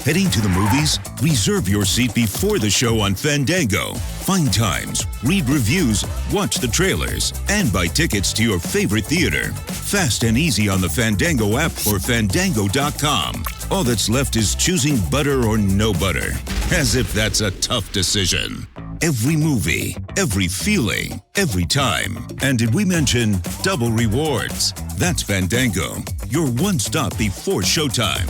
Heading to the movies? Reserve your seat before the show on Fandango. Find times, read reviews, watch the trailers, and buy tickets to your favorite theater. Fast and easy on the Fandango app or Fandango.com. All that's left is choosing butter or no butter. As if that's a tough decision. Every movie, every feeling, every time. And did we mention double rewards? That's Fandango, your one stop before showtime.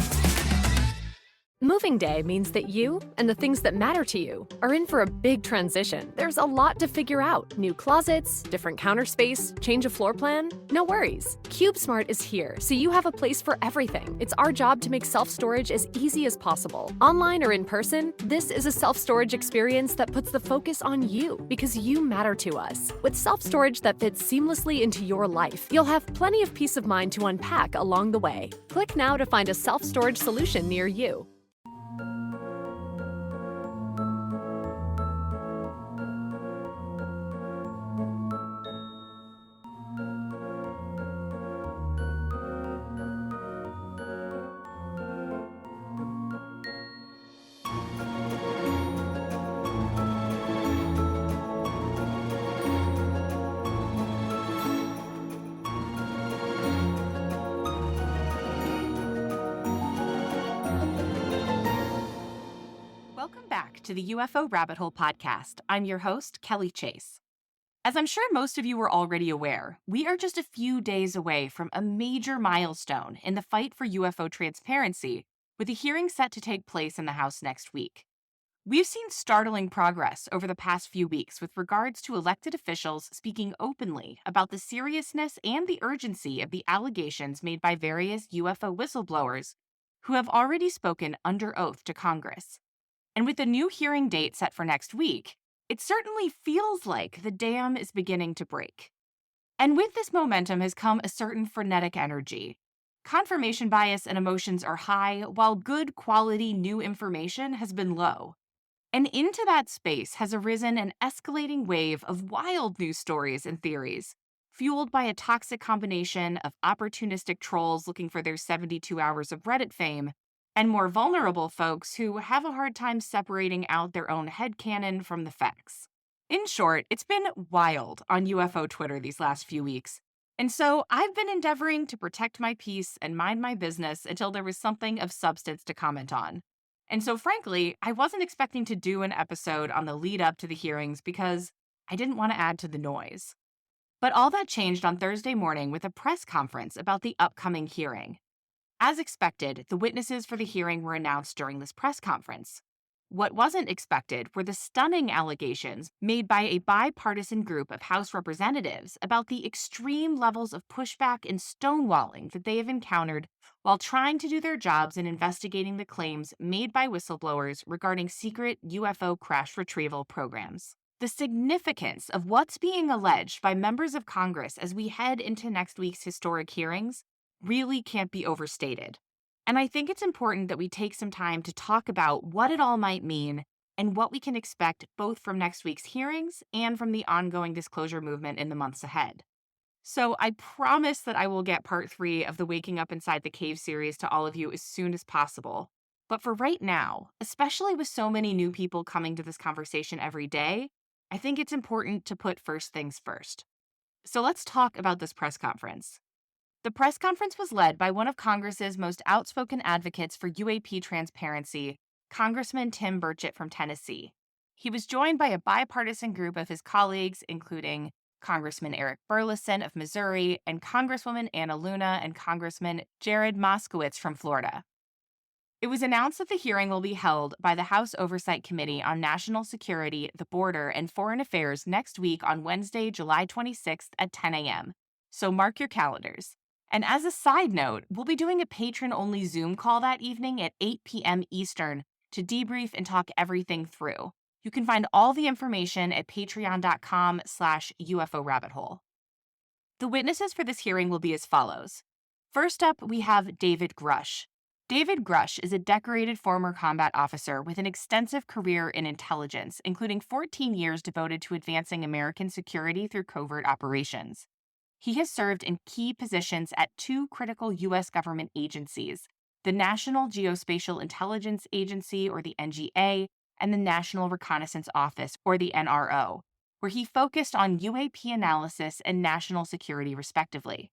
Moving day means that you and the things that matter to you are in for a big transition. There's a lot to figure out. New closets, different counter space, change of floor plan. No worries. CubeSmart is here, so you have a place for everything. It's our job to make self-storage as easy as possible. Online or in person, this is a self-storage experience that puts the focus on you because you matter to us. With self-storage that fits seamlessly into your life, you'll have plenty of peace of mind to unpack along the way. Click now to find a self-storage solution near you. Welcome back to the UFO Rabbit Hole podcast. I'm your host, Kelly Chase. As I'm sure most of you are already aware, we are just a few days away from a major milestone in the fight for UFO transparency, with a hearing set to take place in the House next week. We've seen startling progress over the past few weeks with regards to elected officials speaking openly about the seriousness and the urgency of the allegations made by various UFO whistleblowers who have already spoken under oath to Congress. And with the new hearing date set for next week, it certainly feels like the dam is beginning to break. And with this momentum has come a certain frenetic energy. Confirmation bias and emotions are high, while good quality new information has been low. And into that space has arisen an escalating wave of wild news stories and theories, fueled by a toxic combination of opportunistic trolls looking for their 72 hours of Reddit fame, and more vulnerable folks who have a hard time separating out their own headcanon from the facts. In short, it's been wild on UFO Twitter these last few weeks, and so I've been endeavoring to protect my peace and mind my business until there was something of substance to comment on. And so frankly, I wasn't expecting to do an episode on the lead up to the hearings because I didn't want to add to the noise. But all that changed on Thursday morning with a press conference about the upcoming hearing. As expected, the witnesses for the hearing were announced during this press conference. What wasn't expected were the stunning allegations made by a bipartisan group of House representatives about the extreme levels of pushback and stonewalling that they have encountered while trying to do their jobs in investigating the claims made by whistleblowers regarding secret UFO crash retrieval programs. The significance of what's being alleged by members of Congress as we head into next week's historic hearings really can't be overstated. And I think it's important that we take some time to talk about what it all might mean and what we can expect both from next week's hearings and from the ongoing disclosure movement in the months ahead. So I promise that I will get part 3 of the Waking Up Inside the Cave series to all of you as soon as possible. But for right now, especially with so many new people coming to this conversation every day, I think it's important to put first things first. So let's talk about this press conference. The press conference was led by one of Congress's most outspoken advocates for UAP transparency, Congressman Tim Burchett from Tennessee. He was joined by a bipartisan group of his colleagues, including Congressman Eric Burleson of Missouri and Congresswoman Anna Luna and Congressman Jared Moskowitz from Florida. It was announced that the hearing will be held by the House Oversight Committee on National Security, the Border, and Foreign Affairs next week on Wednesday, July 26th at 10 a.m. So mark your calendars. And as a side note, we'll be doing a patron-only Zoom call that evening at 8 p.m. Eastern to debrief and talk everything through. You can find all the information at patreon.com/UFO Rabbit Hole. The witnesses for this hearing will be as follows. First up, we have David Grush. David Grush is a decorated former combat officer with an extensive career in intelligence, including 14 years devoted to advancing American security through covert operations. He has served in key positions at 2 critical U.S. government agencies, the National Geospatial Intelligence Agency, or the NGA, and the National Reconnaissance Office, or the NRO, where he focused on UAP analysis and national security, respectively.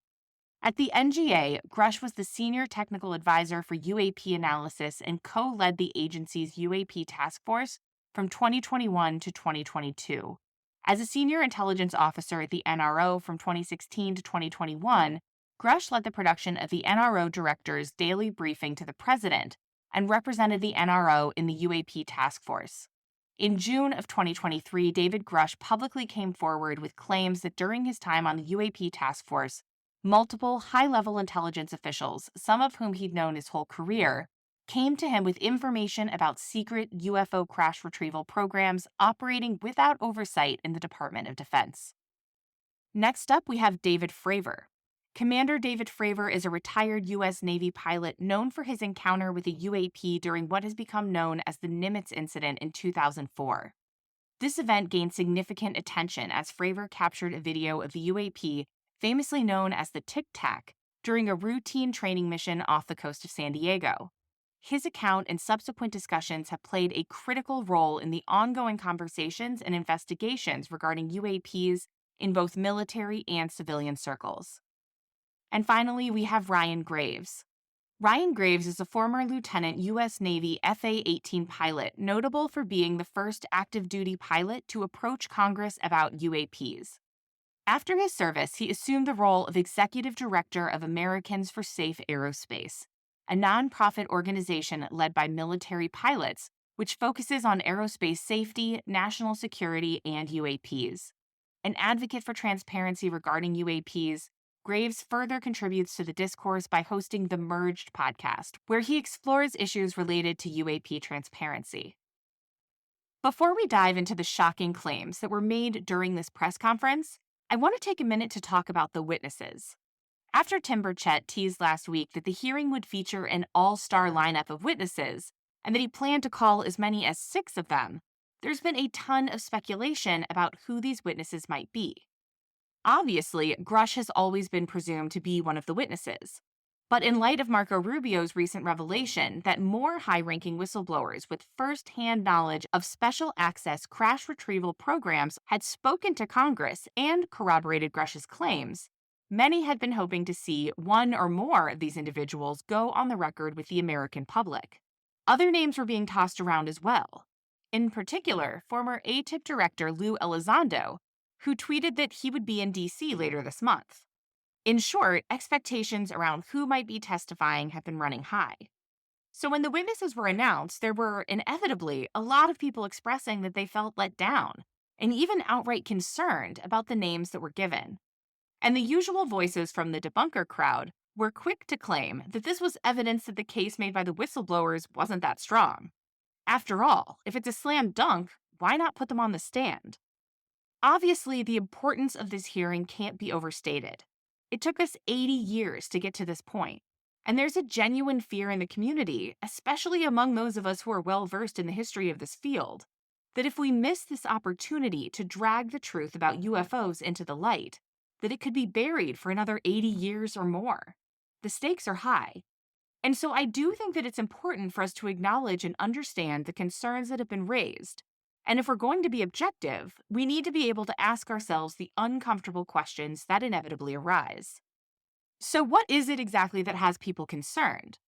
At the NGA, Grush was the senior technical advisor for UAP analysis and co-led the agency's UAP task force from 2021 to 2022. As a senior intelligence officer at the NRO from 2016 to 2021, Grush led the production of the NRO director's daily briefing to the president and represented the NRO in the UAP task force. In June of 2023, David Grush publicly came forward with claims that during his time on the UAP task force, multiple high-level intelligence officials, some of whom he'd known his whole career, came to him with information about secret UFO crash retrieval programs operating without oversight in the Department of Defense. Next up, we have David Fravor. Commander David Fravor is a retired U.S. Navy pilot known for his encounter with a UAP during what has become known as the Nimitz incident in 2004. This event gained significant attention as Fravor captured a video of the UAP, famously known as the TicTac, during a routine training mission off the coast of San Diego. His account and subsequent discussions have played a critical role in the ongoing conversations and investigations regarding UAPs in both military and civilian circles. And finally, we have Ryan Graves. Ryan Graves is a former Lieutenant U.S. Navy FA-18 pilot, notable for being the first active-duty pilot to approach Congress about UAPs. After his service, he assumed the role of Executive Director of Americans for Safe Aerospace, a nonprofit organization led by military pilots, which focuses on aerospace safety, national security, and UAPs. An advocate for transparency regarding UAPs, Graves further contributes to the discourse by hosting the Merged podcast, where he explores issues related to UAP transparency. Before we dive into the shocking claims that were made during this press conference, I want to take a minute to talk about the witnesses. After Tim Burchett teased last week that the hearing would feature an all-star lineup of witnesses, and that he planned to call as many as 6 of them, there's been a ton of speculation about who these witnesses might be. Obviously, Grush has always been presumed to be one of the witnesses. But in light of Marco Rubio's recent revelation that more high-ranking whistleblowers with first-hand knowledge of special access crash retrieval programs had spoken to Congress and corroborated Grush's claims, many had been hoping to see one or more of these individuals go on the record with the American public. Other names were being tossed around as well. In particular, former ATIP director Lou Elizondo, who tweeted that he would be in D.C. later this month. In short, expectations around who might be testifying have been running high. So when the witnesses were announced, there were inevitably a lot of people expressing that they felt let down, and even outright concerned about the names that were given. And the usual voices from the debunker crowd were quick to claim that this was evidence that the case made by the whistleblowers wasn't that strong. After all, if it's a slam dunk, why not put them on the stand? Obviously, the importance of this hearing can't be overstated. It took us 80 years to get to this point, and there's a genuine fear in the community, especially among those of us who are well-versed in the history of this field, that if we miss this opportunity to drag the truth about UFOs into the light, that it could be buried for another 80 years or more. The stakes are high. And so I do think that it's important for us to acknowledge and understand the concerns that have been raised. And if we're going to be objective, we need to be able to ask ourselves the uncomfortable questions that inevitably arise. So what is it exactly that has people concerned?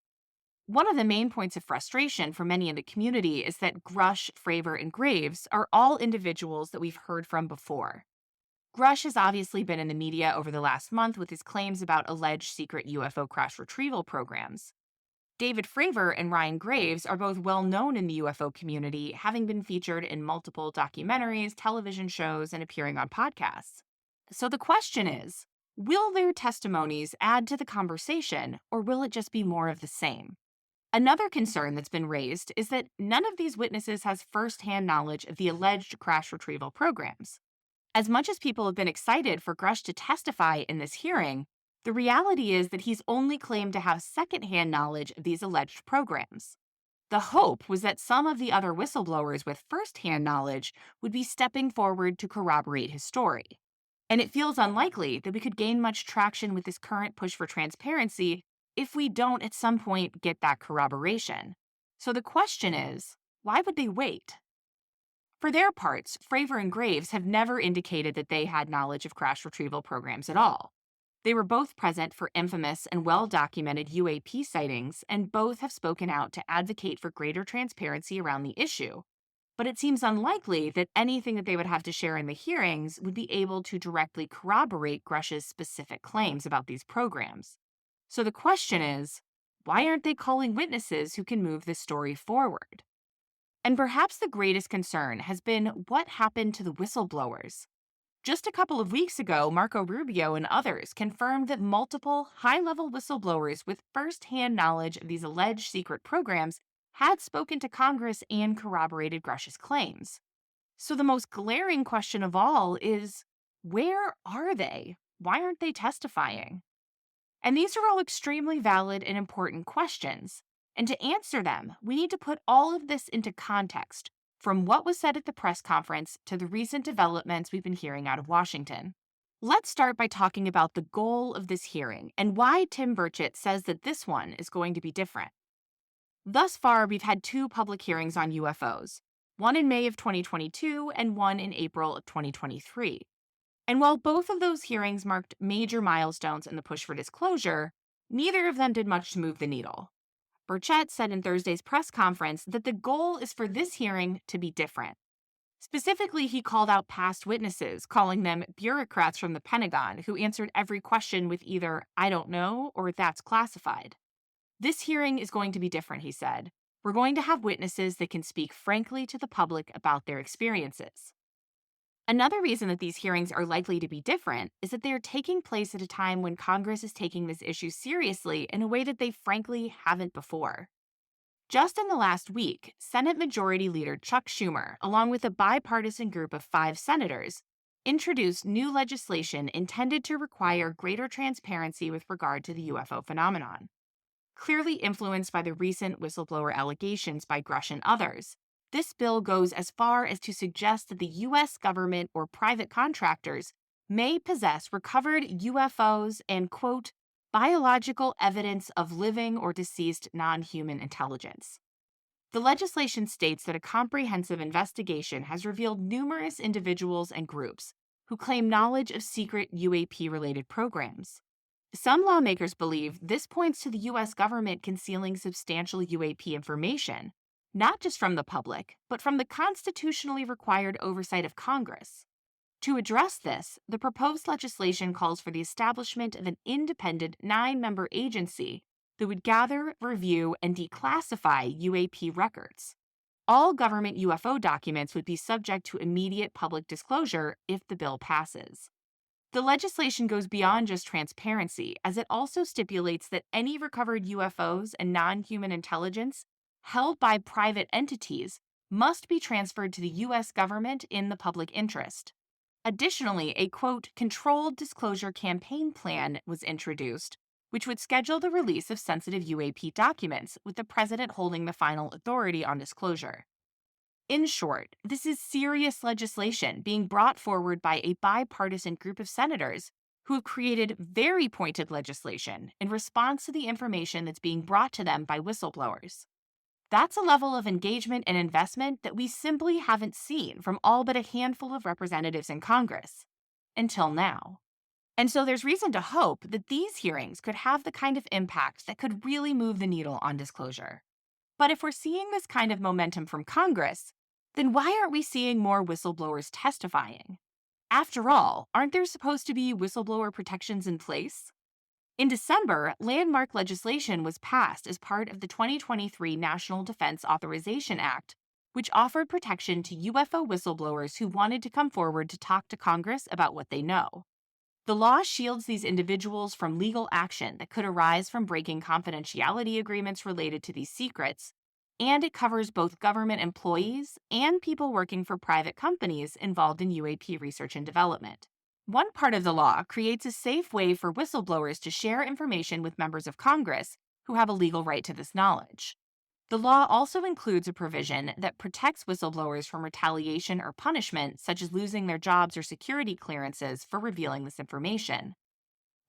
One of the main points of frustration for many in the community is that Grush, Fravor, and Graves are all individuals that we've heard from before. Grush has obviously been in the media over the last month with his claims about alleged secret UFO crash retrieval programs. David Fravor and Ryan Graves are both well known in the UFO community, having been featured in multiple documentaries, television shows, and appearing on podcasts. So the question is, will their testimonies add to the conversation, or will it just be more of the same? Another concern that's been raised is that none of these witnesses has first-hand knowledge of the alleged crash retrieval programs. As much as people have been excited for Grush to testify in this hearing, the reality is that he's only claimed to have second-hand knowledge of these alleged programs. The hope was that some of the other whistleblowers with first-hand knowledge would be stepping forward to corroborate his story. And it feels unlikely that we could gain much traction with this current push for transparency if we don't at some point get that corroboration? So the question is, why would they wait? For their parts, Fravor and Graves have never indicated that they had knowledge of crash retrieval programs at all. They were both present for infamous and well-documented UAP sightings, and both have spoken out to advocate for greater transparency around the issue. But it seems unlikely that anything that they would have to share in the hearings would be able to directly corroborate Grush's specific claims about these programs. So the question is, why aren't they calling witnesses who can move this story forward? And perhaps the greatest concern has been what happened to the whistleblowers. Just a couple of weeks ago, Marco Rubio and others confirmed that multiple high-level whistleblowers with first-hand knowledge of these alleged secret programs had spoken to Congress and corroborated Grush's claims. So the most glaring question of all is, where are they? Why aren't they testifying? And these are all extremely valid and important questions. And to answer them, we need to put all of this into context, from what was said at the press conference to the recent developments we've been hearing out of Washington. Let's start by talking about the goal of this hearing and why Tim Burchett says that this one is going to be different. Thus far, we've had 2 public hearings on UFOs, one in May of 2022 and one in April of 2023. And while both of those hearings marked major milestones in the push for disclosure, neither of them did much to move the needle. Burchett said in Thursday's press conference that the goal is for this hearing to be different. Specifically, he called out past witnesses, calling them bureaucrats from the Pentagon who answered every question with either, "I don't know," or "that's classified." This hearing is going to be different, he said. We're going to have witnesses that can speak frankly to the public about their experiences. Another reason that these hearings are likely to be different is that they are taking place at a time when Congress is taking this issue seriously in a way that they frankly haven't before. Just in the last week, Senate Majority Leader Chuck Schumer, along with a bipartisan group of 5 senators, introduced new legislation intended to require greater transparency with regard to the UFO phenomenon. Clearly influenced by the recent whistleblower allegations by Grush and others, this bill goes as far as to suggest that the U.S. government or private contractors may possess recovered UFOs and, quote, biological evidence of living or deceased non-human intelligence. The legislation states that a comprehensive investigation has revealed numerous individuals and groups who claim knowledge of secret UAP-related programs. Some lawmakers believe this points to the U.S. government concealing substantial UAP information, not just from the public, but from the constitutionally required oversight of Congress. To address this, the proposed legislation calls for the establishment of an independent 9-member agency that would gather, review, and declassify UAP records. All government UFO documents would be subject to immediate public disclosure if the bill passes. The legislation goes beyond just transparency, as it also stipulates that any recovered UFOs and non-human intelligence held by private entities must be transferred to the U.S. government in the public interest. Additionally, a, quote, controlled disclosure campaign plan was introduced, which would schedule the release of sensitive UAP documents, with the president holding the final authority on disclosure. In short, this is serious legislation being brought forward by a bipartisan group of senators who have created very pointed legislation in response to the information that's being brought to them by whistleblowers. That's a level of engagement and investment that we simply haven't seen from all but a handful of representatives in Congress, until now. And so there's reason to hope that these hearings could have the kind of impact that could really move the needle on disclosure. But if we're seeing this kind of momentum from Congress, then why aren't we seeing more whistleblowers testifying? After all, aren't there supposed to be whistleblower protections in place? In December, landmark legislation was passed as part of the 2023 National Defense Authorization Act, which offered protection to UFO whistleblowers who wanted to come forward to talk to Congress about what they know. The law shields these individuals from legal action that could arise from breaking confidentiality agreements related to these secrets, and it covers both government employees and people working for private companies involved in UAP research and development. One part of the law creates a safe way for whistleblowers to share information with members of Congress who have a legal right to this knowledge. The law also includes a provision that protects whistleblowers from retaliation or punishment, such as losing their jobs or security clearances for revealing this information.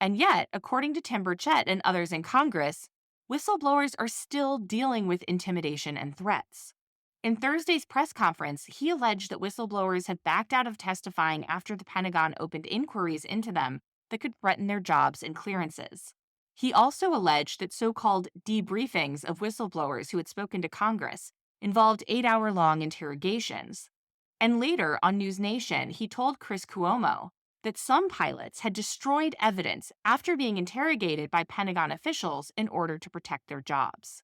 And yet, according to Tim Burchett and others in Congress, whistleblowers are still dealing with intimidation and threats. In Thursday's press conference, he alleged that whistleblowers had backed out of testifying after the Pentagon opened inquiries into them that could threaten their jobs and clearances. He also alleged that so-called debriefings of whistleblowers who had spoken to Congress involved 8-hour-long interrogations. And later on News Nation, he told Chris Cuomo that some pilots had destroyed evidence after being interrogated by Pentagon officials in order to protect their jobs.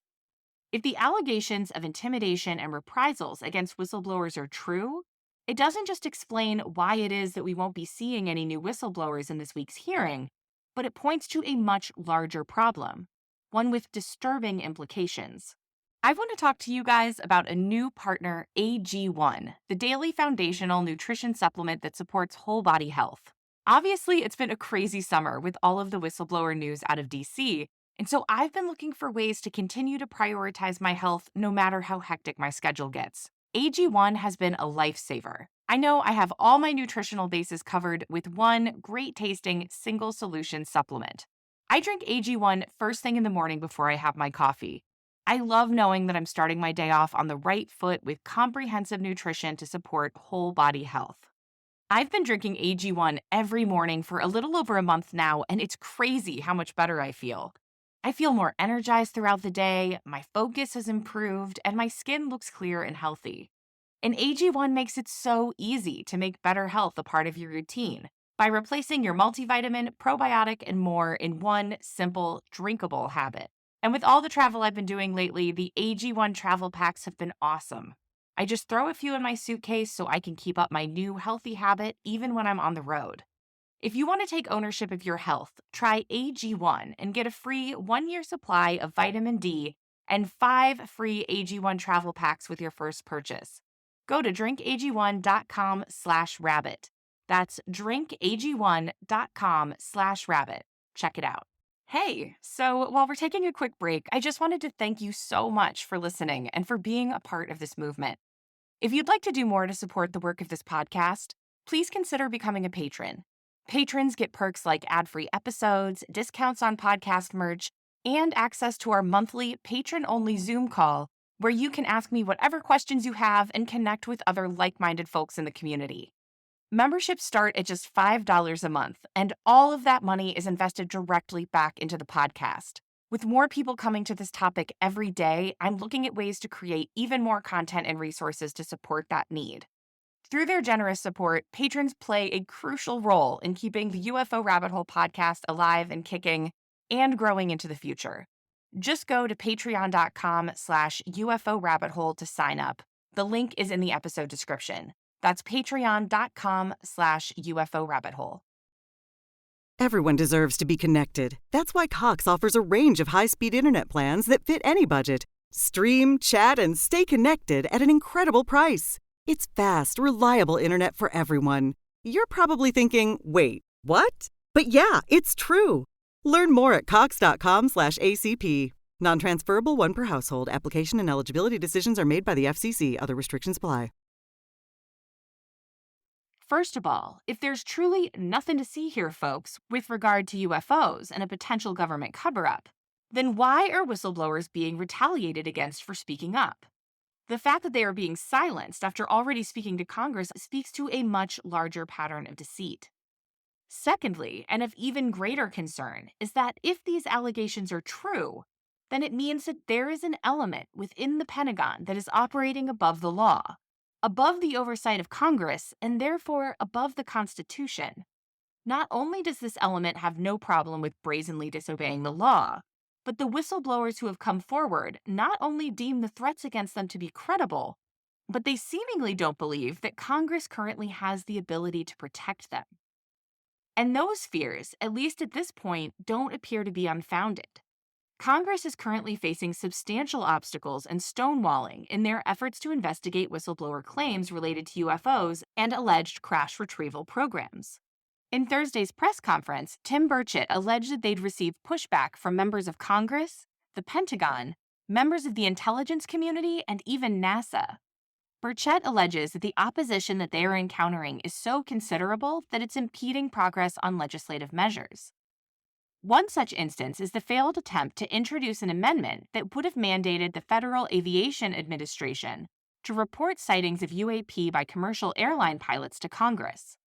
If the allegations of intimidation and reprisals against whistleblowers are true, it doesn't just explain why it is that we won't be seeing any new whistleblowers in this week's hearing, but it points to a much larger problem, one with disturbing implications. I want to talk to you guys about a new partner, AG1, the daily foundational nutrition supplement that supports whole body health. Obviously, it's been a crazy summer with all of the whistleblower news out of DC, and so I've been looking for ways to continue to prioritize my health no matter how hectic my schedule gets. AG1 has been a lifesaver. I know I have all my nutritional bases covered with one great-tasting single-solution supplement. I drink AG1 first thing in the morning before I have my coffee. I love knowing that I'm starting my day off on the right foot with comprehensive nutrition to support whole body health. I've been drinking AG1 every morning for a little over a month now, and it's crazy how much better I feel. I feel more energized throughout the day, my focus has improved, and my skin looks clear and healthy. And AG1 makes it so easy to make better health a part of your routine by replacing your multivitamin, probiotic, and more in one simple, drinkable habit. And with all the travel I've been doing lately, the AG1 travel packs have been awesome. I just throw a few in my suitcase so I can keep up my new healthy habit even when I'm on the road. If you want to take ownership of your health, try AG1 and get a free 1-year supply of vitamin D and 5 free AG1 travel packs with your first purchase. Go to drinkag1.com/rabbit. That's drinkag1.com/rabbit. Check it out. Hey, so while we're taking a quick break, I just wanted to thank you so much for listening and for being a part of this movement. If you'd like to do more to support the work of this podcast, please consider becoming a patron. Patrons get perks like ad-free episodes, discounts on podcast merch, and access to our monthly patron-only Zoom call where you can ask me whatever questions you have and connect with other like-minded folks in the community. Memberships start at just $5 a month, and all of that money is invested directly back into the podcast. With more people coming to this topic every day, I'm looking at ways to create even more content and resources to support that need. Through their generous support, patrons play a crucial role in keeping the UFO Rabbit Hole podcast alive and kicking and growing into the future. Just go to patreon.com/UFO Rabbit Hole to sign up. The link is in the episode description. That's patreon.com/UFO Rabbit Hole. Everyone deserves to be connected. That's why Cox offers a range of high-speed internet plans that fit any budget. Stream, chat, and stay connected at an incredible price. It's fast, reliable internet for everyone. You're probably thinking, wait, what? But yeah, it's true. Learn more at cox.com/ACP. Non-transferable, one per household. Application and eligibility decisions are made by the FCC. Other restrictions apply. First of all, if there's truly nothing to see here, folks, with regard to UFOs and a potential government cover-up, then why are whistleblowers being retaliated against for speaking up? The fact that they are being silenced after already speaking to Congress speaks to a much larger pattern of deceit. Secondly, and of even greater concern, is that if these allegations are true, then it means that there is an element within the Pentagon that is operating above the law, above the oversight of Congress, and therefore above the Constitution. Not only does this element have no problem with brazenly disobeying the law, but the whistleblowers who have come forward not only deem the threats against them to be credible, but they seemingly don't believe that Congress currently has the ability to protect them. And those fears, at least at this point, don't appear to be unfounded. Congress is currently facing substantial obstacles and stonewalling in their efforts to investigate whistleblower claims related to UFOs and alleged crash retrieval programs. In Thursday's press conference, Tim Burchett alleged that they'd received pushback from members of Congress, the Pentagon, members of the intelligence community, and even NASA. Burchett alleges that the opposition that they are encountering is so considerable that it's impeding progress on legislative measures. One such instance is the failed attempt to introduce an amendment that would have mandated the Federal Aviation Administration to report sightings of UAP by commercial airline pilots to Congress.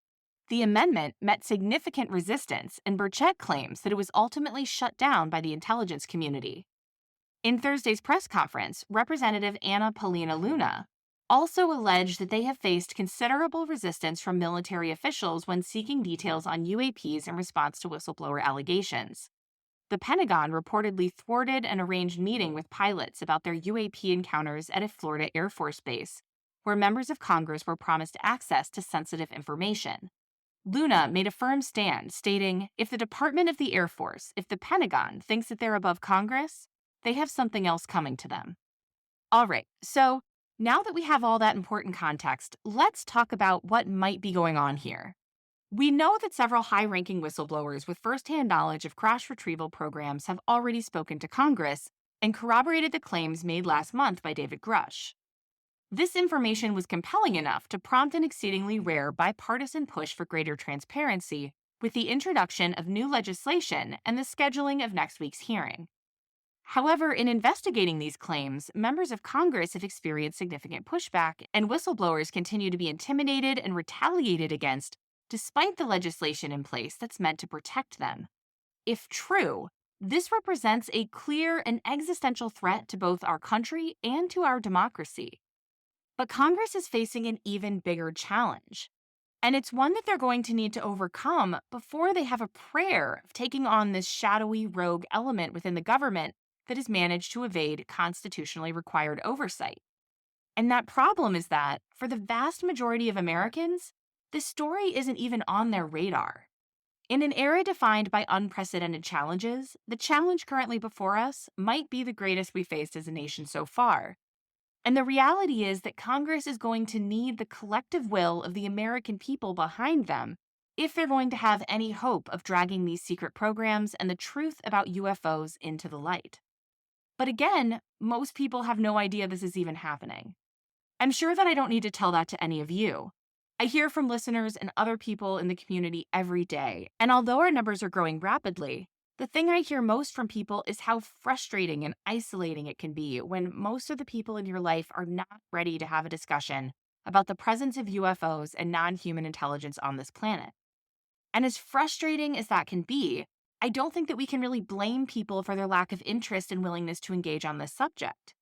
The amendment met significant resistance, and Burchett claims that it was ultimately shut down by the intelligence community. In Thursday's press conference, Representative Anna Paulina Luna also alleged that they have faced considerable resistance from military officials when seeking details on UAPs in response to whistleblower allegations. The Pentagon reportedly thwarted an arranged meeting with pilots about their UAP encounters at a Florida Air Force base, where members of Congress were promised access to sensitive information. Luna made a firm stand, stating, if the Department of the Air Force, if the Pentagon thinks that they're above Congress, they have something else coming to them. All right, so now that we have all that important context, let's talk about what might be going on here. We know that several high-ranking whistleblowers with firsthand knowledge of crash retrieval programs have already spoken to Congress and corroborated the claims made last month by David Grush. This information was compelling enough to prompt an exceedingly rare bipartisan push for greater transparency with the introduction of new legislation and the scheduling of next week's hearing. However, in investigating these claims, members of Congress have experienced significant pushback, and whistleblowers continue to be intimidated and retaliated against despite the legislation in place that's meant to protect them. If true, this represents a clear and existential threat to both our country and to our democracy. But Congress is facing an even bigger challenge, and it's one that they're going to need to overcome before they have a prayer of taking on this shadowy rogue element within the government that has managed to evade constitutionally required oversight. And that problem is that, for the vast majority of Americans, this story isn't even on their radar. In an era defined by unprecedented challenges, the challenge currently before us might be the greatest we faced as a nation so far. And the reality is that Congress is going to need the collective will of the American people behind them if they're going to have any hope of dragging these secret programs and the truth about UFOs into the light. But again, most people have no idea this is even happening. I'm sure that I don't need to tell that to any of you. I hear from listeners and other people in the community every day, and although our numbers are growing rapidly, the thing I hear most from people is how frustrating and isolating it can be when most of the people in your life are not ready to have a discussion about the presence of UFOs and non-human intelligence on this planet. And as frustrating as that can be, I don't think that we can really blame people for their lack of interest and willingness to engage on this subject.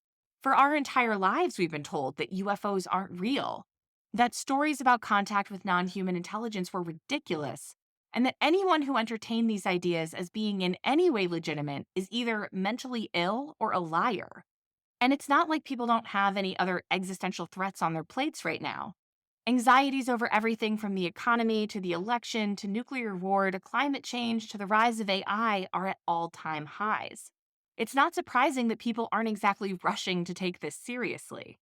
For our entire lives, we've been told that UFOs aren't real, that stories about contact with non-human intelligence were ridiculous, and that anyone who entertained these ideas as being in any way legitimate is either mentally ill or a liar. And it's not like people don't have any other existential threats on their plates right now. Anxieties over everything from the economy to the election to nuclear war to climate change to the rise of AI are at all-time highs. It's not surprising that people aren't exactly rushing to take this seriously.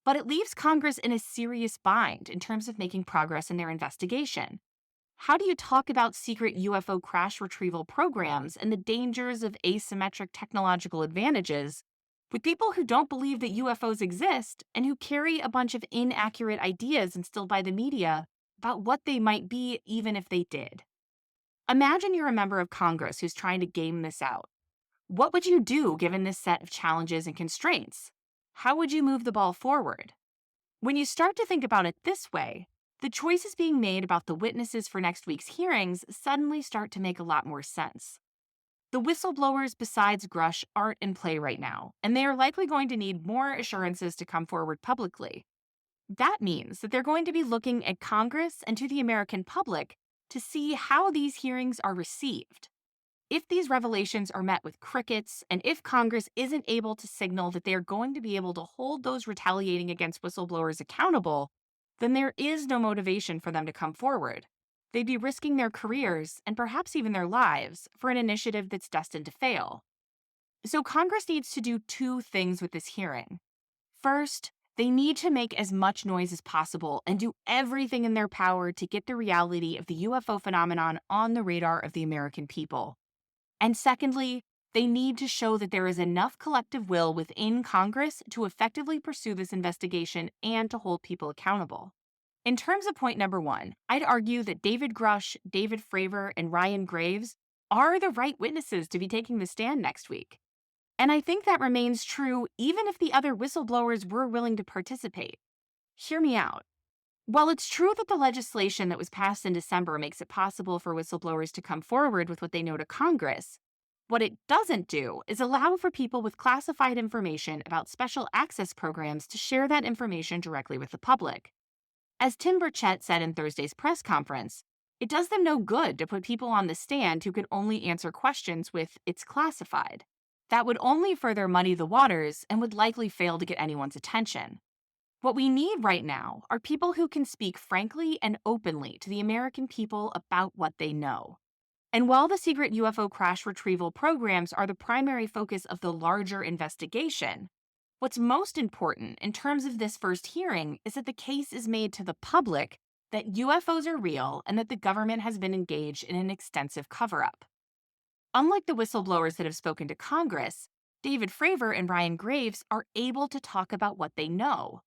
But it leaves Congress in a serious bind in terms of making progress in their investigation. How do you talk about secret UFO crash retrieval programs and the dangers of asymmetric technological advantages with people who don't believe that UFOs exist and who carry a bunch of inaccurate ideas instilled by the media about what they might be even if they did? Imagine you're a member of Congress who's trying to game this out. What would you do given this set of challenges and constraints? How would you move the ball forward? When you start to think about it this way, the choices being made about the witnesses for next week's hearings suddenly start to make a lot more sense. The whistleblowers besides Grush aren't in play right now, and they are likely going to need more assurances to come forward publicly. That means that they're going to be looking at Congress and to the American public to see how these hearings are received. If these revelations are met with crickets, and if Congress isn't able to signal that they are going to be able to hold those retaliating against whistleblowers accountable, then there is no motivation for them to come forward. They'd be risking their careers, and perhaps even their lives, for an initiative that's destined to fail. So Congress needs to do two things with this hearing. First, they need to make as much noise as possible and do everything in their power to get the reality of the UFO phenomenon on the radar of the American people. And secondly, they need to show that there is enough collective will within Congress to effectively pursue this investigation and to hold people accountable. In terms of point number one, I'd argue that David Grush, David Fravor, and Ryan Graves are the right witnesses to be taking the stand next week. And I think that remains true even if the other whistleblowers were willing to participate. Hear me out. While it's true that the legislation that was passed in December makes it possible for whistleblowers to come forward with what they know to Congress, what it doesn't do is allow for people with classified information about special access programs to share that information directly with the public. As Tim Burchett said in Thursday's press conference, it does them no good to put people on the stand who could only answer questions with "it's classified." That would only further muddy the waters and would likely fail to get anyone's attention. What we need right now are people who can speak frankly and openly to the American people about what they know. And while the secret UFO crash retrieval programs are the primary focus of the larger investigation, what's most important in terms of this first hearing is that the case is made to the public that UFOs are real and that the government has been engaged in an extensive cover-up. Unlike the whistleblowers that have spoken to Congress, David Fravor and Ryan Graves are able to talk about what they know.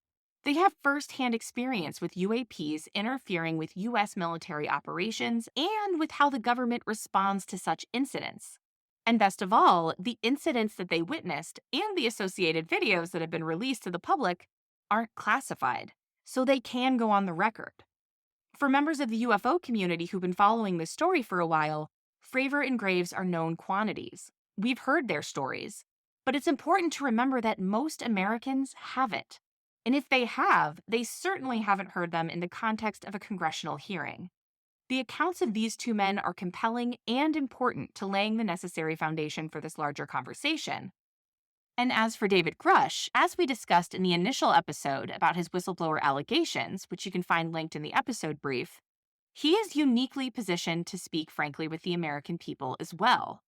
They have firsthand experience with UAPs interfering with U.S. military operations and with how the government responds to such incidents. And best of all, the incidents that they witnessed and the associated videos that have been released to the public aren't classified, so they can go on the record. For members of the UFO community who've been following this story for a while, Fravor and Graves are known quantities. We've heard their stories, but it's important to remember that most Americans haven't. And if they have, they certainly haven't heard them in the context of a congressional hearing. The accounts of these two men are compelling and important to laying the necessary foundation for this larger conversation. And as for David Grush, as we discussed in the initial episode about his whistleblower allegations, which you can find linked in the episode brief, he is uniquely positioned to speak frankly with the American people as well.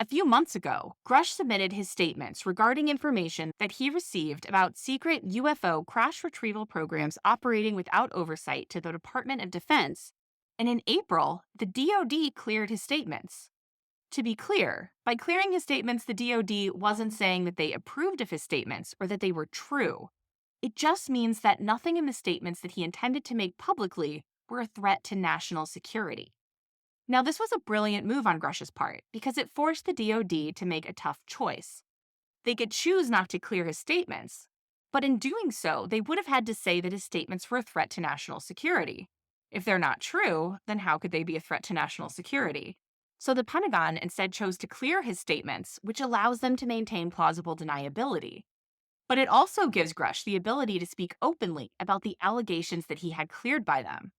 A few months ago, Grush submitted his statements regarding information that he received about secret UFO crash retrieval programs operating without oversight to the Department of Defense, and in April, the DoD cleared his statements. To be clear, by clearing his statements, the DoD wasn't saying that they approved of his statements or that they were true. It just means that nothing in the statements that he intended to make publicly were a threat to national security. Now, this was a brilliant move on Grush's part because it forced the DoD to make a tough choice. They could choose not to clear his statements, but in doing so, they would have had to say that his statements were a threat to national security. If they're not true, then how could they be a threat to national security? So the Pentagon instead chose to clear his statements, which allows them to maintain plausible deniability. But it also gives Grush the ability to speak openly about the allegations that he had cleared by them.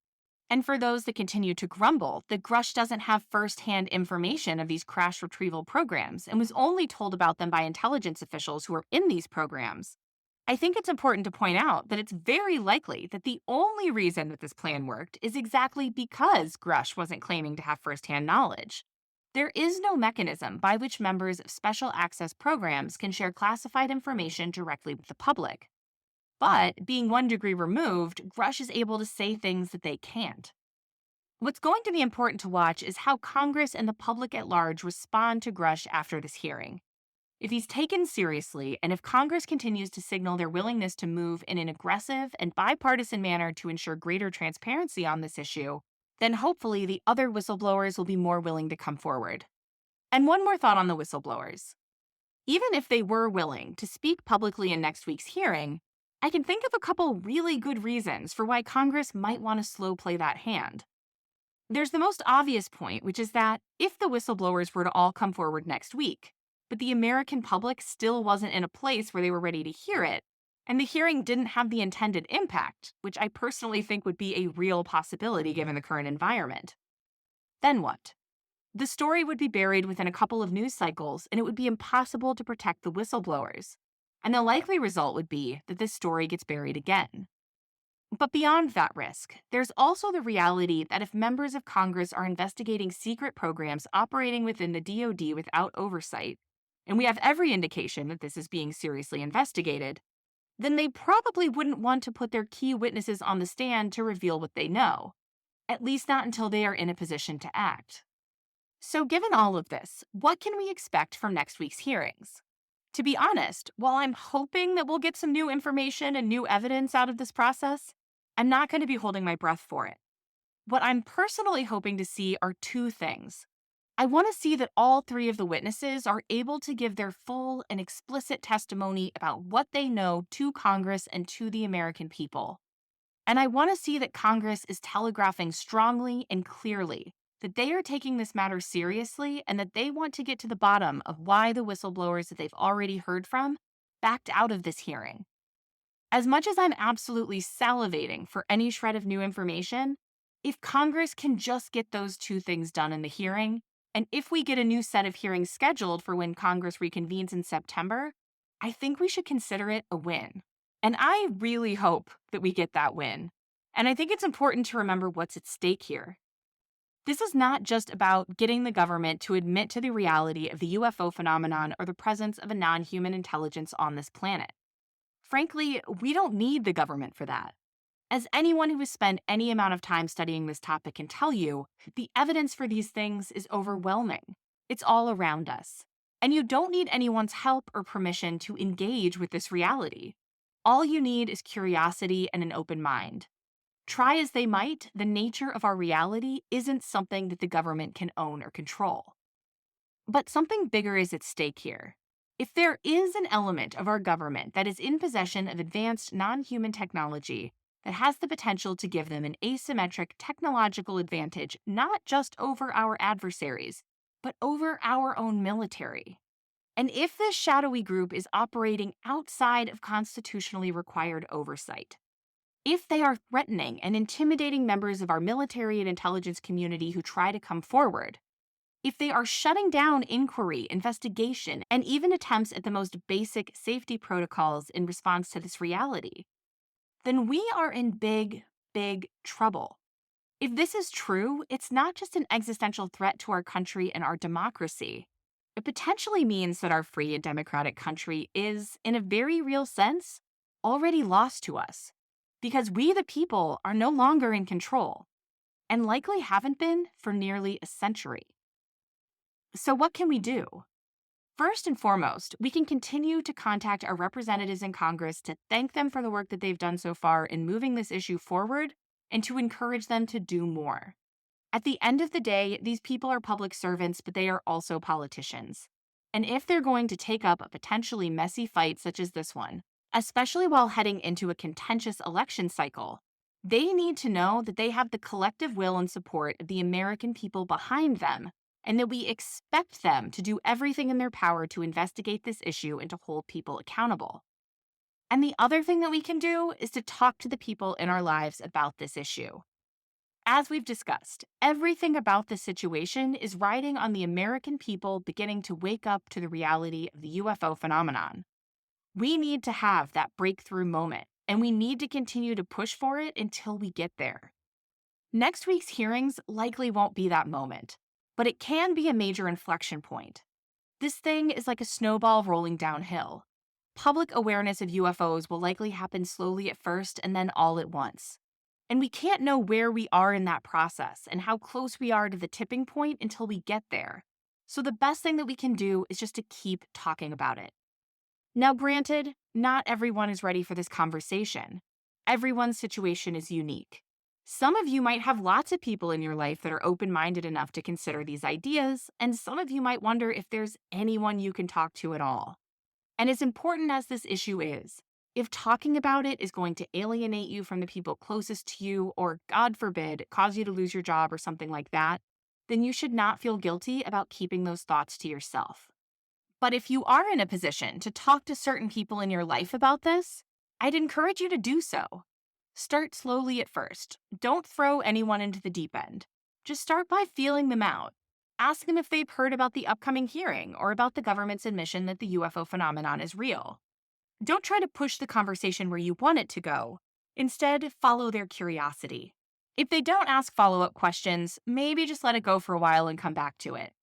And for those that continue to grumble that Grush doesn't have first-hand information of these crash retrieval programs and was only told about them by intelligence officials who are in these programs, I think it's important to point out that it's very likely that the only reason that this plan worked is exactly because Grush wasn't claiming to have first-hand knowledge. There is no mechanism by which members of special access programs can share classified information directly with the public. But, being 1 degree removed, Grush is able to say things that they can't. What's going to be important to watch is how Congress and the public at large respond to Grush after this hearing. If he's taken seriously, and if Congress continues to signal their willingness to move in an aggressive and bipartisan manner to ensure greater transparency on this issue, then hopefully the other whistleblowers will be more willing to come forward. And one more thought on the whistleblowers. Even if they were willing to speak publicly in next week's hearing, I can think of a couple really good reasons for why Congress might want to slow play that hand. There's the most obvious point, which is that if the whistleblowers were to all come forward next week, but the American public still wasn't in a place where they were ready to hear it, and the hearing didn't have the intended impact, which I personally think would be a real possibility given the current environment, then what? The story would be buried within a couple of news cycles, and it would be impossible to protect the whistleblowers. And the likely result would be that this story gets buried again. But beyond that risk, there's also the reality that if members of Congress are investigating secret programs operating within the DoD without oversight, and we have every indication that this is being seriously investigated, then they probably wouldn't want to put their key witnesses on the stand to reveal what they know, at least not until they are in a position to act. So given all of this, what can we expect from next week's hearings? To be honest, while I'm hoping that we'll get some new information and new evidence out of this process, I'm not going to be holding my breath for it. What I'm personally hoping to see are two things. I want to see that all three of the witnesses are able to give their full and explicit testimony about what they know to Congress and to the American people. And I want to see that Congress is telegraphing strongly and clearly that they are taking this matter seriously and that they want to get to the bottom of why the whistleblowers that they've already heard from backed out of this hearing. As much as I'm absolutely salivating for any shred of new information, if Congress can just get those two things done in the hearing, and if we get a new set of hearings scheduled for when Congress reconvenes in September, I think we should consider it a win. And I really hope that we get that win. And I think it's important to remember what's at stake here. This is not just about getting the government to admit to the reality of the UFO phenomenon or the presence of a non-human intelligence on this planet. Frankly, we don't need the government for that. As anyone who has spent any amount of time studying this topic can tell you, the evidence for these things is overwhelming. It's all around us. And you don't need anyone's help or permission to engage with this reality. All you need is curiosity and an open mind. Try as they might, the nature of our reality isn't something that the government can own or control. But something bigger is at stake here. If there is an element of our government that is in possession of advanced non-human technology that has the potential to give them an asymmetric technological advantage not just over our adversaries, but over our own military, and if this shadowy group is operating outside of constitutionally required oversight, if they are threatening and intimidating members of our military and intelligence community who try to come forward, if they are shutting down inquiry, investigation, and even attempts at the most basic safety protocols in response to this reality, then we are in big, big trouble. If this is true, it's not just an existential threat to our country and our democracy. It potentially means that our free and democratic country is, in a very real sense, already lost to us, because we, the people, are no longer in control, and likely haven't been for nearly a century. So what can we do? First and foremost, we can continue to contact our representatives in Congress to thank them for the work that they've done so far in moving this issue forward and to encourage them to do more. At the end of the day, these people are public servants, but they are also politicians. And if they're going to take up a potentially messy fight such as this one, especially while heading into a contentious election cycle, they need to know that they have the collective will and support of the American people behind them, and that we expect them to do everything in their power to investigate this issue and to hold people accountable. And the other thing that we can do is to talk to the people in our lives about this issue. As we've discussed, everything about this situation is riding on the American people beginning to wake up to the reality of the UFO phenomenon. We need to have that breakthrough moment, and we need to continue to push for it until we get there. Next week's hearings likely won't be that moment, but it can be a major inflection point. This thing is like a snowball rolling downhill. Public awareness of UFOs will likely happen slowly at first and then all at once. And we can't know where we are in that process and how close we are to the tipping point until we get there. So the best thing that we can do is just to keep talking about it. Now, granted, not everyone is ready for this conversation. Everyone's situation is unique. Some of you might have lots of people in your life that are open-minded enough to consider these ideas, and some of you might wonder if there's anyone you can talk to at all. And as important as this issue is, if talking about it is going to alienate you from the people closest to you, or God forbid, cause you to lose your job or something like that, then you should not feel guilty about keeping those thoughts to yourself. But if you are in a position to talk to certain people in your life about this, I'd encourage you to do so. Start slowly at first. Don't throw anyone into the deep end. Just start by feeling them out. Ask them if they've heard about the upcoming hearing or about the government's admission that the UFO phenomenon is real. Don't try to push the conversation where you want it to go. Instead, follow their curiosity. If they don't ask follow-up questions, maybe just let it go for a while and come back to it.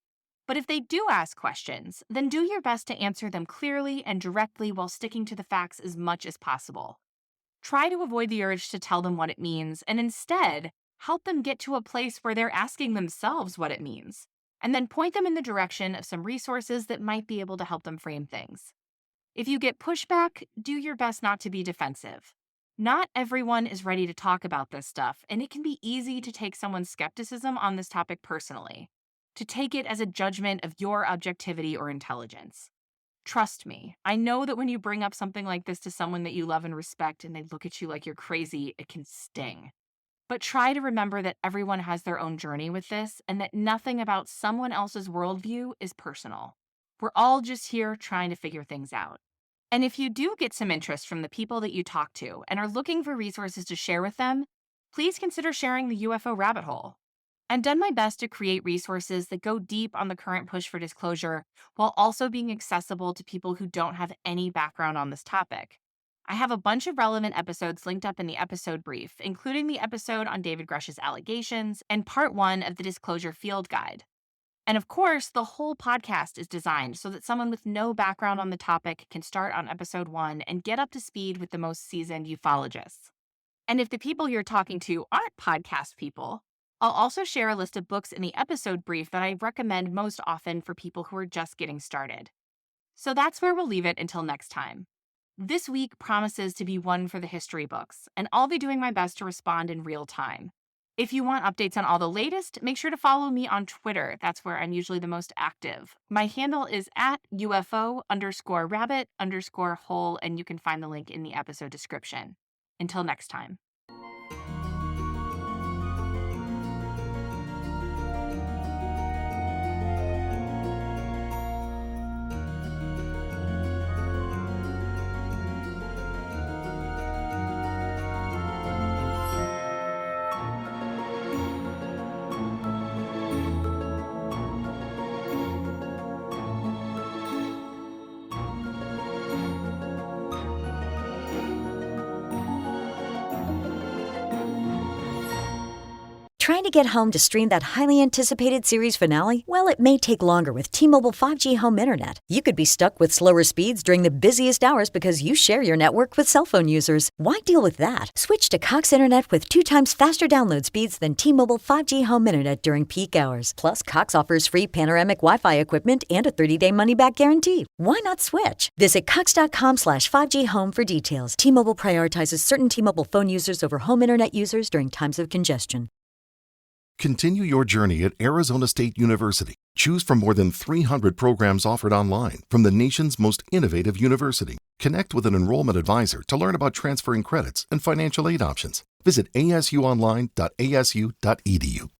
But if they do ask questions, then do your best to answer them clearly and directly while sticking to the facts as much as possible. Try to avoid the urge to tell them what it means, and instead, help them get to a place where they're asking themselves what it means, and then point them in the direction of some resources that might be able to help them frame things. If you get pushback, do your best not to be defensive. Not everyone is ready to talk about this stuff, and it can be easy to take someone's skepticism on this topic personally. to take it as a judgment of your objectivity or intelligence. Trust me, I know that when you bring up something like this to someone that you love and respect and they look at you like you're crazy, it can sting. But try to remember that everyone has their own journey with this and that nothing about someone else's worldview is personal. We're all just here trying to figure things out. And if you do get some interest from the people that you talk to and are looking for resources to share with them, please consider sharing the UFO rabbit hole. I've done my best to create resources that go deep on the current push for disclosure while also being accessible to people who don't have any background on this topic. I have a bunch of relevant episodes linked up in the episode brief, including the episode on David Grush's allegations and part 1 of the Disclosure Field Guide. And of course, the whole podcast is designed so that someone with no background on the topic can start on episode 1 and get up to speed with the most seasoned ufologists. And if the people you're talking to aren't podcast people, I'll also share a list of books in the episode brief that I recommend most often for people who are just getting started. So that's where we'll leave it until next time. This week promises to be one for the history books, and I'll be doing my best to respond in real time. If you want updates on all the latest, make sure to follow me on Twitter. That's where I'm usually the most active. My handle is at UFO_rabbit_hole, and you can find the link in the episode description. Until next time. Trying to get home to stream that highly anticipated series finale? Well, it may take longer with T-Mobile 5G home internet. You could be stuck with slower speeds during the busiest hours because you share your network with cell phone users. Why deal with that? Switch to Cox Internet with 2 times faster download speeds than T-Mobile 5G home internet during peak hours. Plus, Cox offers free panoramic Wi-Fi equipment and a 30-day money-back guarantee. Why not switch? Visit cox.com/5G home for details. T-Mobile prioritizes certain T-Mobile phone users over home internet users during times of congestion. Continue your journey at Arizona State University. Choose from more than 300 programs offered online from the nation's most innovative university. Connect with an enrollment advisor to learn about transferring credits and financial aid options. Visit asuonline.asu.edu.